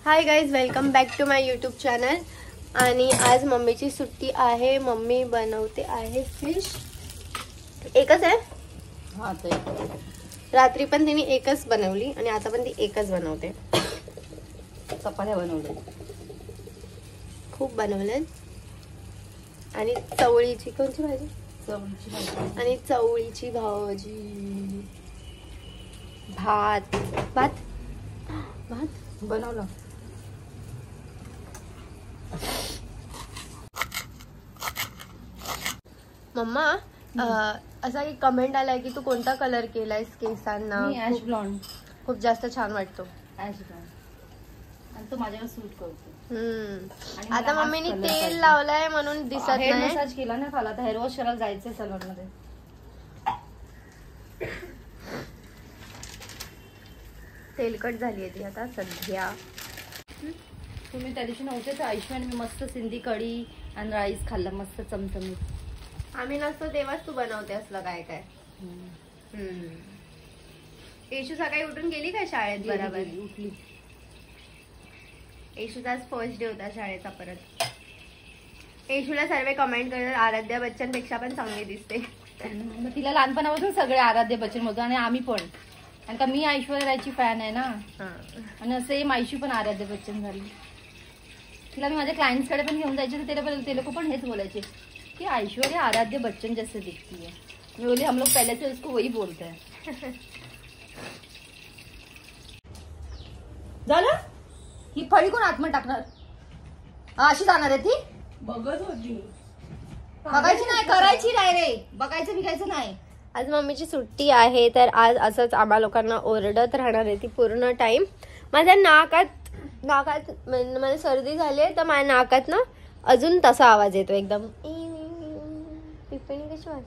High guys, welcome back to my YouTube channel. आणि आज मम्मीची सुट्टी आहे. मम्मी बनवते आहे फिश. एकच आहे. हा ते रात्री पण तिने एकच बनवली आणि आता पण ती एकच बनवते. चपात्या बनवल्या, खूप बनवलं. आणि चवळीची कोणती भाजी? चवळीची भाजी आणि चवळीची भाजी, भात भात भात बनवलं. मम्मा, असा एक कमेंट आलाय की तू कोणता कलर केलायस केसांना? Ash blonde. खूप जास्त छान वाटतो. ॲश ब्लॉन्ड आणि तो माझ्यावर सूट करतो. आता मम्मीने तेल लावलाय म्हणून दिसत नाही. हेअर मसाज केला ना काल, आता हेअर वॉश करायला जायचंय सलून मध्ये. तेलकट झाली ती आता सध्या. तुम्ही त्या दिवशी नव्हते तर आयुष्मान मी मस्त सिंधी कढी आणि राईस खाल्ला, मस्त चमचमीत. आम्ही नसतो तेव्हाच तू बनवते असलं काय काय. येशू सकाळी उठून गेली काय शाळेत? बरोबर उठली. येशूचा आज फर्स्ट डे होता शाळेचा. परत येशूला सर्व कमेंट करतात आराध्या बच्चन पेक्षा पण चांगली दिसते. मग तिला लहानपणापासून सगळे आराध्य बच्चन म्हणतो आणि आम्ही पण, आणि का मी ऐश्वर्या रायची फॅन आहे ना. आणि सेम आयुषी पण आराध्य बच्चन झाली. तिला मी माझ्या क्लायंट्स कडे पण घेऊन जायचे तर ते लोक पण हेच बोलायचे कि ऐश्वर्या आराध्य बच्चन जैसे दिखती है. मी बोली हम लोग पहले से उसको वही बोलते हैं. झालं. ही फळी कोण आतमध्ये टाकणार? अशी जाणार आहे ती. बघत होती. बघायची नाही, करायची नाही रे. बघायचं बिघायचं नाही. आज मम्मीची सुट्टी आहे तर आज असंच आम्हा लोकांना ओरडत राहणार आहे ती पूर्ण टाइम. माझ्या नाकात मला सर्दी झाली तर माझ्या नाकात ना अजून तसा आवाज येतो एकदम. पिपणी कशी वाज.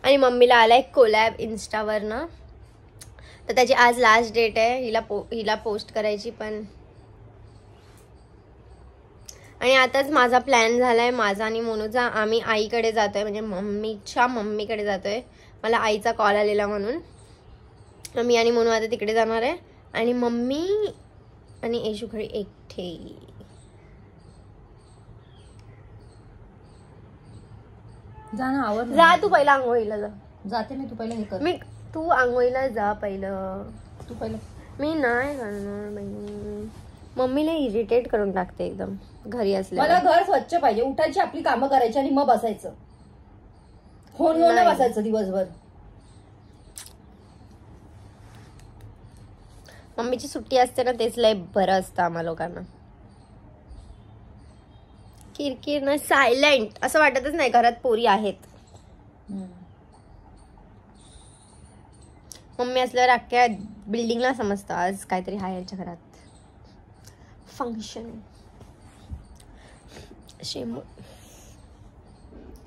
आणि मम्मीला आलाय कोलॅब इन्स्टावर ना, तर त्याची आज लास्ट डेट आहे हिला पोस्ट करायची पण. आणि आताच माझा प्लॅन झालाय, माझा आणि मोनूचा. आम्ही आईकडे जातोय, म्हणजे मम्मीच्या मम्मीकडे जातोय. मला आईचा कॉल आलेला म्हणून मी आणि मोनू आता तिकडे जाणार आहे. आणि मम्मी आणि येशू घरी एकटे. जा ना, आवर. जा तू पहिला आंघोळीला जा. जाते मी, तू पहिला हे कर. तू आंघोळीला जा पहिलं. तू पहिलं. मी नाही करणार बाई. मम्मीला इरिटेट करून टाकते एकदम घरी असले. मला घर स्वच्छ पाहिजे. उठायची, आपली कामं करायची आणि मग बसायचं. फोन घेऊन बसायचं दिवसभर. मम्मीची सुट्टी असते ना तेच लय बरं असतं आम्हा लोकांना. किरकिर ना, सायलेंट असं वाटतच नाही घरात पोरी आहेत. मम्मी असल्यावर अख्ख्या बिल्डिंगला समजतं आज काहीतरी आहे यांच्या घरात फंक्शन.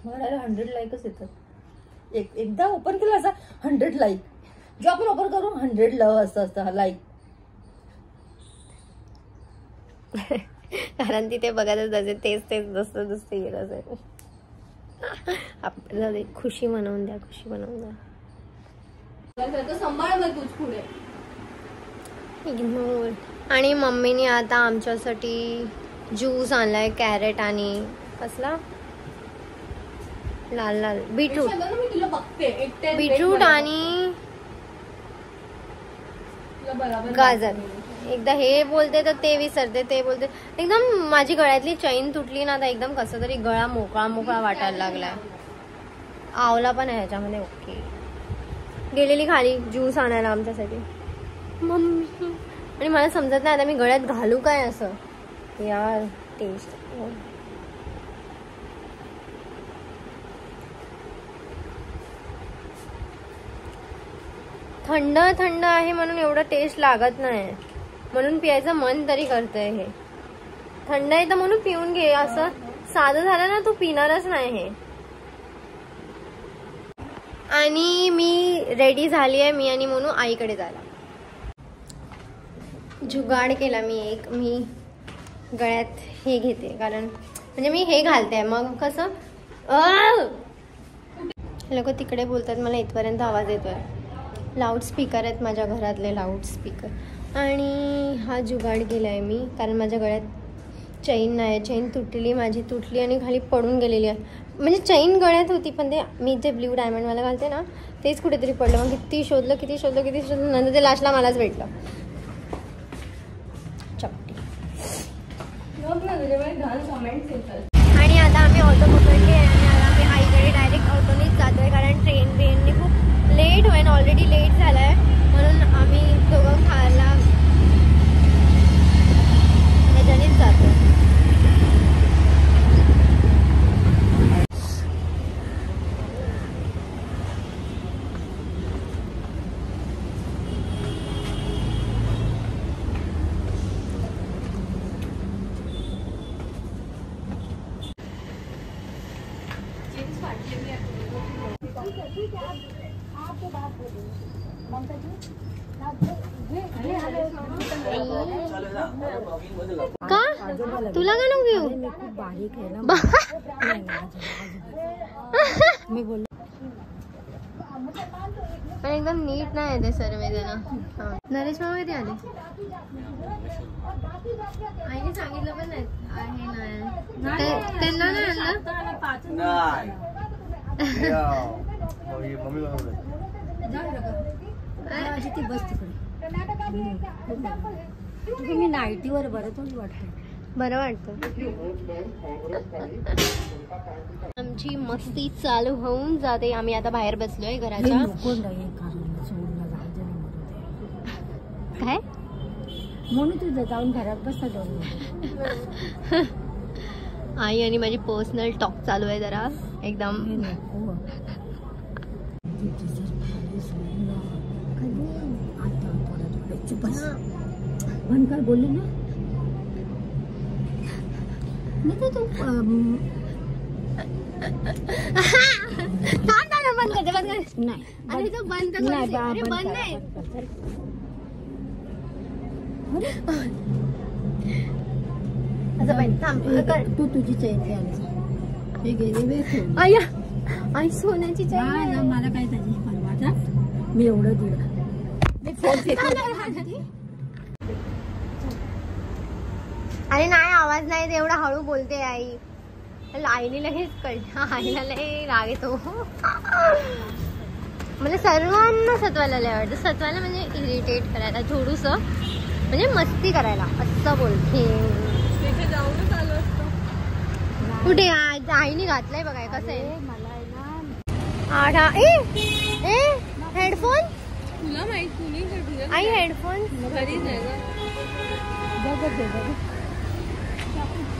मला 100 लाईकच येतात. एकदा ओपन केलं असा 100 लाईक. जो आपण ओपन करू 100 लव असतं लाईक. कारण तिथे बघतच असेल तेच जसं येत असेल. आपल्याला खुशी म्हणवून द्या, खुशी म्हणवून द्या. इग्नोर. आणि मम्मीने आता आमच्यासाठी ज्यूस आणलाय, कॅरेट आणि कसला लाल लाल बीटरूट आणि गाजर. एकदा हे बोलते तर ते विसरते, ते बोलते. एकदम माझी गळ्यातली चैन तुटली ना आता एकदम कसं तरी गळा मोकळा वाटायला लागलाय. आवला पण आहे ह्याच्यामध्ये. ओके. गेलेली खाली ज्यूस आणायला आमच्यासाठी मम्मी. आणि मला समजत नाही आता मी गळ्यात घालू काय असं यार. टेस्ट थंड थंड आहे म्हणून एवढं टेस्ट लागत नाही, म्हणून पियायचं मन तरी करतंय. हे थंड आहे तर म्हणून पिऊन घे. असं साधं झालं ना तू पिणारच नाही हे. आणि मी रेडी झाली आहे, मी आणि म्हणून आईकडे जायला. जुगाड केला मी गळ्यात हे घेते कारण म्हणजे मी हे घालते मग कसं लोक तिकडे बोलतात मला इथपर्यंत आवाज येतोय. लाऊड स्पीकर आहेत माझ्या घरातले, लाऊड स्पीकर. आणि हा जुगाड केलाय मी, कारण माझ्या गळ्यात चैन नाही, चैन तुटली, माझी तुटली आणि खाली पडून गेलेली आहे. म्हणजे चैन गळ्यात होती, पण ते मी जे ब्ल्यू डायमंडवाला घालते ना तेच कुठेतरी पडलं. मग किती शोधलं नंतर ते लास्टला मलाच भेटलं. चपटी. आणि आता आम्ही ऑटो पकडली आहे आणि आता आम्ही आईकडे डायरेक्ट ऑटोनेच जातोय, कारण ट्रेनने खूप लेट होईल, ऑलरेडी लेट झाला आहे, म्हणून आम्ही दोघं खायला ह्याच्यानेच जातो. का तुला का नको घेऊ? बारीक आहे ना मी बोल, पण एकदम नीट नाही आहे ते सर्व जण. नरेश मामा कधी आले? आईने सांगितलं पण नाही आहे, त्यांना नाही आणलं. ती बस तिकडे. मी नाईटीवर बरं थोडी वाटतं, बरं वाटतं. आमची मस्ती चालू होऊन जाते. आम्ही आता बाहेर बसलोय घराच्या. काय म्हणून तुझं जाऊन घरात बसलं. आई आणि माझी पर्सनल टॉक चालू आहे जरा एकदम. पण काय बोलले ना नाही तर तू बंद करते, बंद कर. नाही अरे तो बंद कर. अरे बंद नाही. असं बाई थांब कर. तू तुझी चैत्री आली हे गेली वेळ. आया आई सोन्याची चैन. मला काय त्याची परवा, मी एवढं दिलं. अरे नाही आवाज नाही ते, एवढा हळू बोलते आई. आईने लगेच कळलं. आईला लय राग येतो. म्हणजे सर्वांना सत्वाला लय आवडतं. सत्वाला म्हणजे इरिटेट करायला थोडस, म्हणजे मस्ती करायला असं बोलते. कुठे आईने घातलंय बघाय कसं आहे. मला हेडफोन तुला माहिती आई हेडफोन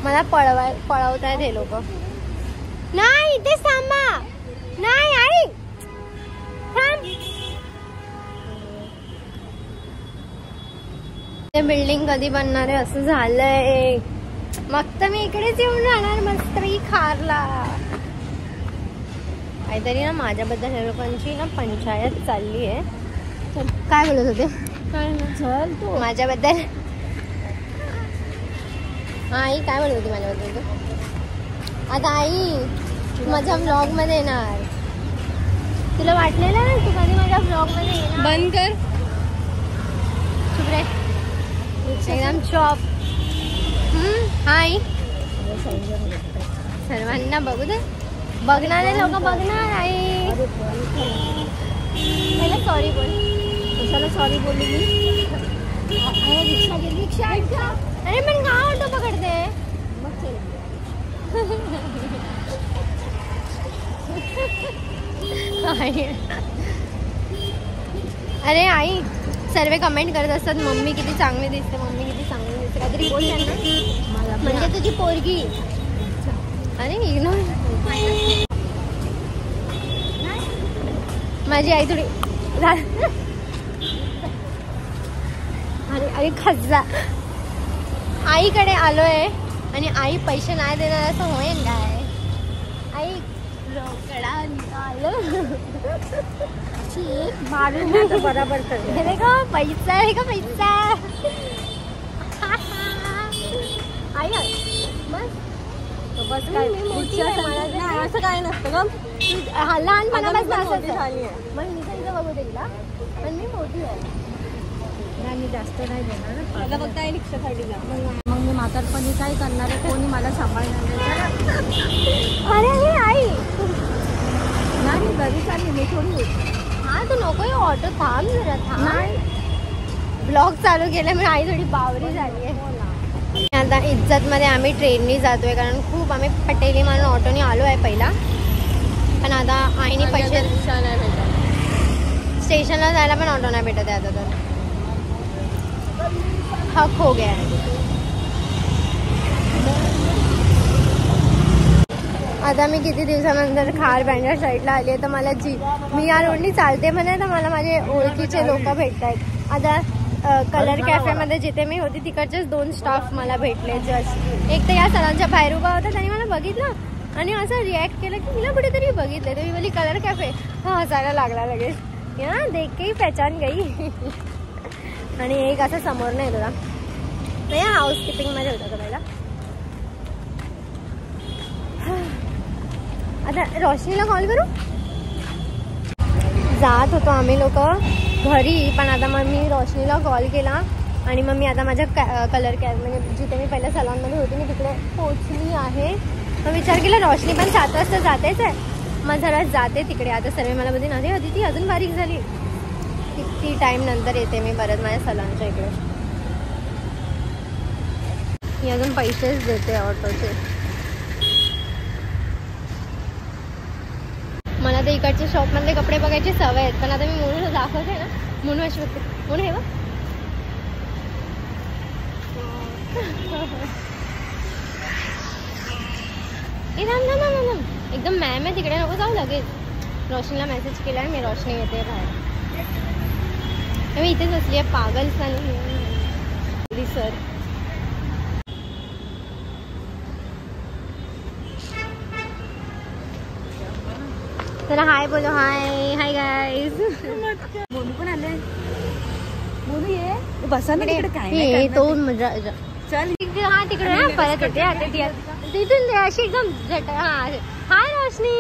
मला पळवतायत हे लोक. नाही इथे थांबा. नाही आई थांब. ते बिल्डिंग कधी बनणार आहे असं झालंय. मग तर मी इकडेच येऊन राहणार मस्त खारला. काहीतरी ना माझ्याबद्दल हे लोकांची ना पंचायत चालली आहे. काय बोलत होते? चल तू माझ्याबद्दल. आई काय बोलत होती माझ्याबद्दल तू? आता आई माझ्या ब्लॉग मध्ये येणार. तुला वाटलेलं ना तू कधी माझ्या ब्लॉग मध्ये येणार? बंद कर. चुप रे. एकदम चॉप. हाय सर्वांना बघू दे. बघणारे लोक बघणार. आई पहिला सॉरी बोल. कशाला सॉरी बोलली मी? रिक्षा गेली. रिक्षा अरे पण का ऑटो पकडते? मग चल. अरे आई सर्व कमेंट करत असतात मम्मी किती चांगली दिसते, मम्मी किती चांगली दिसते. काहीतरी बोल त्यांना. म्हणजे तुझी पोरगी. अरे इग्नोर. माझी आई थोडी अरे अरे खज्जा. आईकडे आलोय आणि आई पैसे नाही देणार असं होईल काय? आई रोकडा निकालो. मारून बराबर कर. का पैसा आहे का पैसा? आई बस काय असं काय नसतं ग. लहानपणापासून असंच आहे. मग मी इथं बघू दे तिला पण मी मोठी आहे. नाही मी जास्त नाही देणार ना. मला फक्त आहे रिक्षासाठी जा. मग मी म्हातारपणी काय करणार आहे, कोणी मला सांभाळणार नाही. अरे अरे आई नाही घरी चालली मी थोडी. हा तू नको ऑटो थांब जरा थांब. नाही ब्लॉग चालू केला मी आई थोडी बावरी झाली आहे. आता इज्जतमध्ये आम्ही ट्रेननी जातोय कारण खूप आम्ही पटेली म्हणून ऑटोनी आलो आहे पहिला. पण आता आईने पैसे स्टेशनला जायला पण ऑटो नाही भेटत आहे आता तर हक हो गया है. आता मी किती दिवसानंतर खार बँड्रा साईडला आली आहे तर मला मी या रोडनी चालते म्हणे तर मला माझे ओळखीचे लोक भेटत आहेत. आता कलर कॅफेमध्ये जिथे मी होती तिकडचेच 2 स्टाफ मला भेटले जस्ट. एक तर या सरांच्या बाहेर उभा होता त्यांनी मला बघितलं आणि असं रिॲक्ट केलं की मला कुठेतरी बघितलं. तर मी बोली कलर कॅफे हा हसायला लागला लगेच. या देख के पहचान गई. आणि एक असं समोर नाही होता तर या हाऊसकीपिंगमध्ये होता तो पहिला. आता रोशनीला कॉल करू. जात होतो आम्ही लोक घरी पण आता मग मी रोशनीला कॉल केला आणि मग मी आता माझ्या कलर म्हणजे जिथे मी पहिल्या सलॉनमध्ये होती मी तिकडे पोचली आहे. मग विचार केला रोशनी पण 7 वाजता जातेच आहे मग जरा जाते तिकडे. आता सर्व मला बोलते ना ती अजून बारीक झाली. किती टाईम नंतर येते मी परत माझ्या सलॉनच्या इकडे. मी अजून पैसेच देते ऑटोचे. मला तर इकडच्या शॉपमधले कपडे बघायची सवय आहेत पण आता मी म्हणून दाखवते ना म्हणून अशी बघते म्हणून हे बघ. एकदम मॅम आहे तिकडे नको जाऊ लगेच. रोशनीला मेसेज केला आहे मी रोशनी येते बाहेर. मी इथेच बसली आहे पागल सर. चला हाय बोलो. हाय हाय गाईज. बोलू पण आले. बोलू ये बसा ना तिकडे काय ये तो चल. हा तिकडे ना परत येते आता तिथून अशी एकदम झट. हा हाय रोशनी.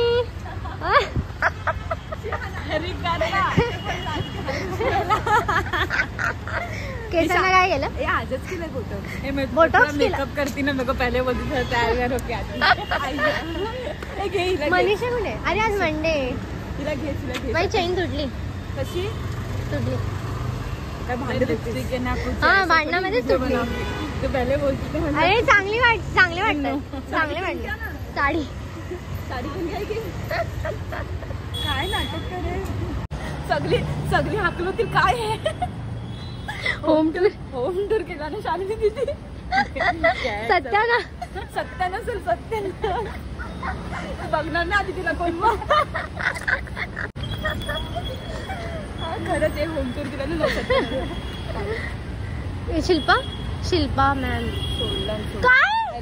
केसांना काय केलं. आजच केलं बोटॉक्स. बोटॉक्स मेकअप करती ना मेरे को पहले बोलती थी तैयार होके आती. मनीषा कुठे. अरे आज मंडे. तिला घे माझी चेन तुटली. कशी तुटली. हा भांडणामध्येच तुटली. तू पहिले बोलती थी. अरे चांगले वाटले. साडी काय नाटक करे. सगळी हाकलवतील काय आहे. होम टूर केला ना शालिनी दिदी. सत्या नसेल बघणार ना आधी तिला कोण. खरंच होम टूर केला ना. शिल्पा मैम काय.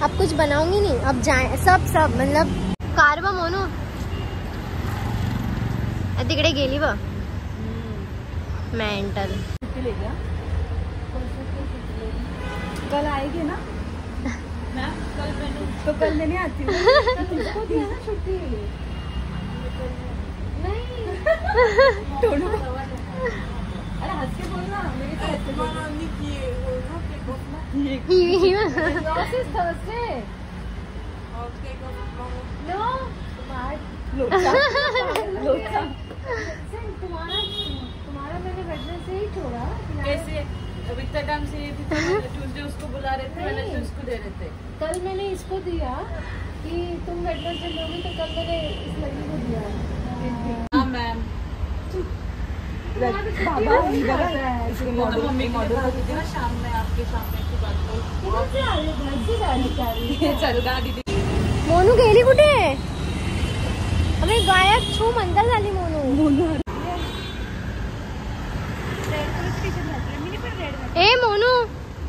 अब कुछ बनाऊंगी नहीं अब जाए सब मतलब कार मोनू तिकडे गेली बघ मेंटल. कल आएगी ना. तो कल नहीं आती तुझको दिया ना छुट्टी. नहीं अरे हंस के बोलना. तुम्हारा मैंने वेडनेसडे ही छोड़ा. कैसे इतना टाइम से ये ट्यूसडे उसको बुला रहे थे वेडनेसडे उसको दे रहे थे. कल मैंने इसको दिया कि तुम वेडनेसडे लोगी तो कल मैंने इस लड़की को दिया. हाँ मैम. शाम में आपके सामने की बात दीदी. मोनू गेली कुठे. अरे गायब छू म्हणता झाली मोनू. ए मोनू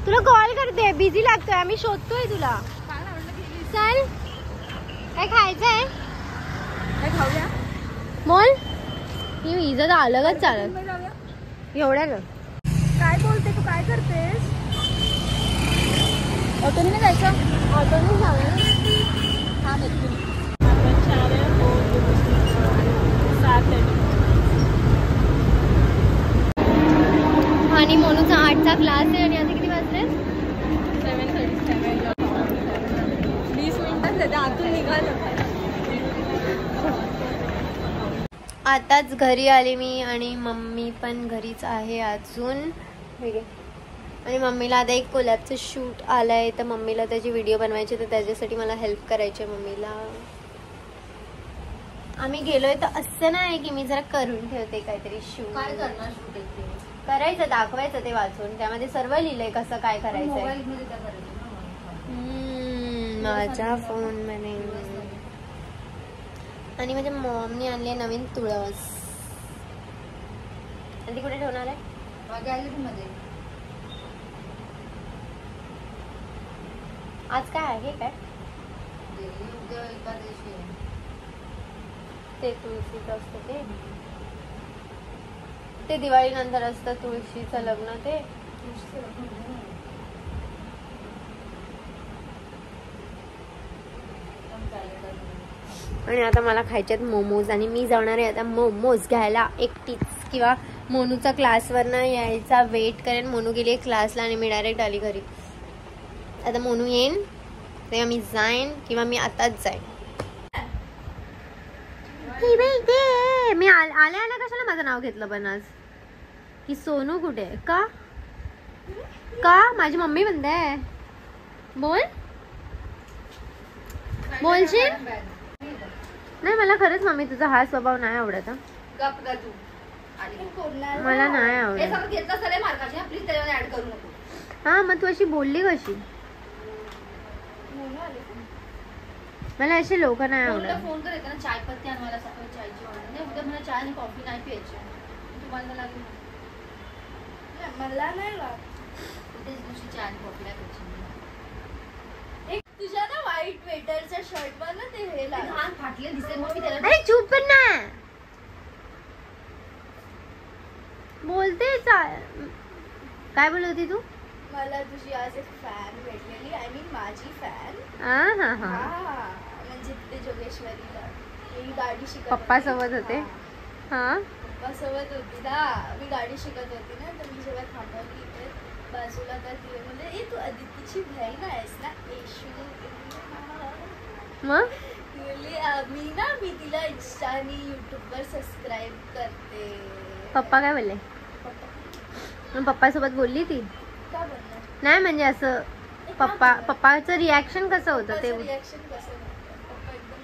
तुला कॉल करते बिझी लागतोय आम्ही शोधतोय तुला. चल काय खायचंय. काय खाऊया. मोल ही इज्जत अलगच चालत एवढ्या ना. काय बोलते तू काय करतेस. ऑटोने नाही जायचं. ऑटोने जाऊया. आताच घरी आले मी आणि मम्मी पण घरीच आहे अजून. आणि मम्मीला आता एक कोलॅबचं शूट आलंय तर मम्मीला त्याची व्हिडिओ बनवायची, तर त्याच्यासाठी मला हेल्प करायची आहे मम्मीला. आम्ही गेलोय तर असं नाही की मी जरा करून ठेवते काहीतरी शूट. काय करणार शूट करायचं, दाखवायचं ते वाचून. त्यामध्ये सर्व लिहिलंय कसं काय करायचंय. माझ्या फोन मध्ये. आणि माझ्या मॉमनी आणली नवीन तुळस. आणि ती कुठे ठेवणार आहे? गॅलरी मध्ये. आज काय आहे काय? उद्या एकादशी आहे. ते तुळशीचं असतं ते दिवाळी नंतर असतं तुळशीचं लग्न. ते आणि आता मला खायच्यात मोमोज आणि मी जाणार आहे आता मोमोज घ्यायला एकटीच, किंवा मोनूचा क्लासवरनं यायचा वेट करेन. मोनू गेली क्लासला आणि मी डायरेक्ट आली घरी. आता मोनू येईन तेव्हा मी जाईन किंवा मी आताच जाईन. मी आल्या कशाला माझं नाव घेतलं पण आज की सोनू कुठे? का माझी मम्मी म्हणते बोल बोलशील नाही. मला खरंच मम्मी तुझा हा स्वभाव नाही आवडत. मला नाही आवडत. हा मग तू अशी बोलली कशी? मला असे लोक नाही आवडत. फोन कर ना चाय पत्ती आणायला. सकाळी चायची ऑर्डर नाही. उद्या मला चाय आणि कॉफी नाही प्यायची. तुम्हाला लागेल मला नाही लागत. दुसरी चाय आणि कॉफी नाही प्यायची. तुझ्या ना व्हाईट वेटरच्या शर्ट वर ना ते हे लहान फाटले दिसेल. मग मी त्याला अरे चूप पण ना बोलते. काय बोलत होती तू? मला तुझी आज एक फॅन भेटलेली. आय मीन माझी फॅन. म्हणजे तिथे जोगेश्वरीला मी गाडी शिकत पप्पा सोबत होते. हा पप्पा सोबत होती ना. मी गाडी शिकत होती ना, तर मी जेव्हा थांबवली इथे बाजूला तर तिला म्हणजे ए तू अदितीची बहीण आहेस ना येशू. मग मी तिला इंस्टा आणि युट्यूबवर सबस्क्राईब करते. पप्पा काय बोलले? मग पप्पा सोबत बोलली ती? का बोलणार नाही म्हणजे असं पप्पाचं रिॲक्शन कसं होतं ते? रिॲक्शन कसं होतं? पप्पा एकदम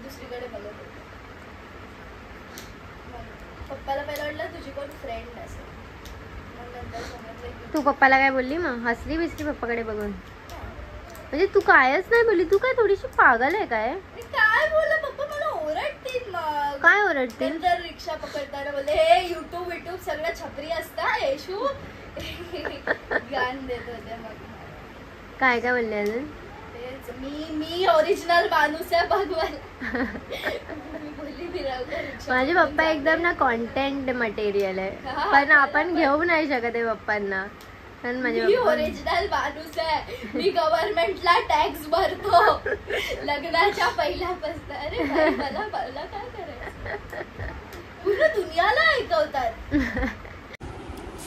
दुसरीकडे बघत होते. पप्पाला पहिला वाटलं तुझी कोण फ्रेंड असेल. मग नंतर समजलं. तू पप्पाला काय बोलली? मग हसली बिसली पप्पाकडे बघून? म्हणजे तू कायच नाही बोलली? तू काय थोडीशी पागल आहे काय? काय बोललं पप्पा मला ओरडतील. मग काय ओरडतील? तर रिक्षा पकडताना बोलले हे युट्यूब सगळं छपरी असतं येशू. ज्ञान देत होते. मग काय काय बोलले अजून? मी ओरिजिनल माणूस आहे भगवान. माझे पप्पा एकदम ना कॉन्टेंट मटेरियल आहे, पण आपण घेऊ नाही शकत आहे पप्पांना. पण माझे ओरिजिनल माणूस आहे. मी गव्हर्नमेंटला टॅक्स भरतो लग्नाच्या पहिल्यापासून. अरे मला काय करायचं? पूर्ण दुनियाला ऐकवतात.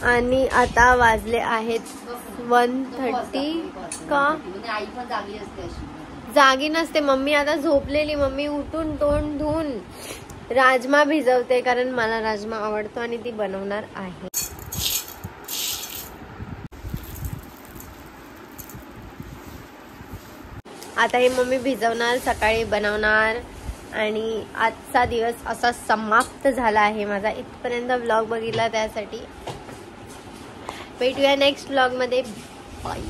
आणि आता वाजले आहेत 1:30. का आई पण जागी असते अशी? जागी नसते मम्मी. आता झोपलेली. मम्मी उठून तोंड धुवून राजमा भिजवते, कारण मला राजमा आवडतो आणि ती बनवणार आहे. आता हे मम्मी भिजवणार, सकाळी बनवणार आणि आजचा दिवस असा समाप्त झाला आहे माझा. इथपर्यंत व्लॉग बघितला त्यासाठी. भेटूया नेक्स्ट व्लॉग मध्ये. बाय.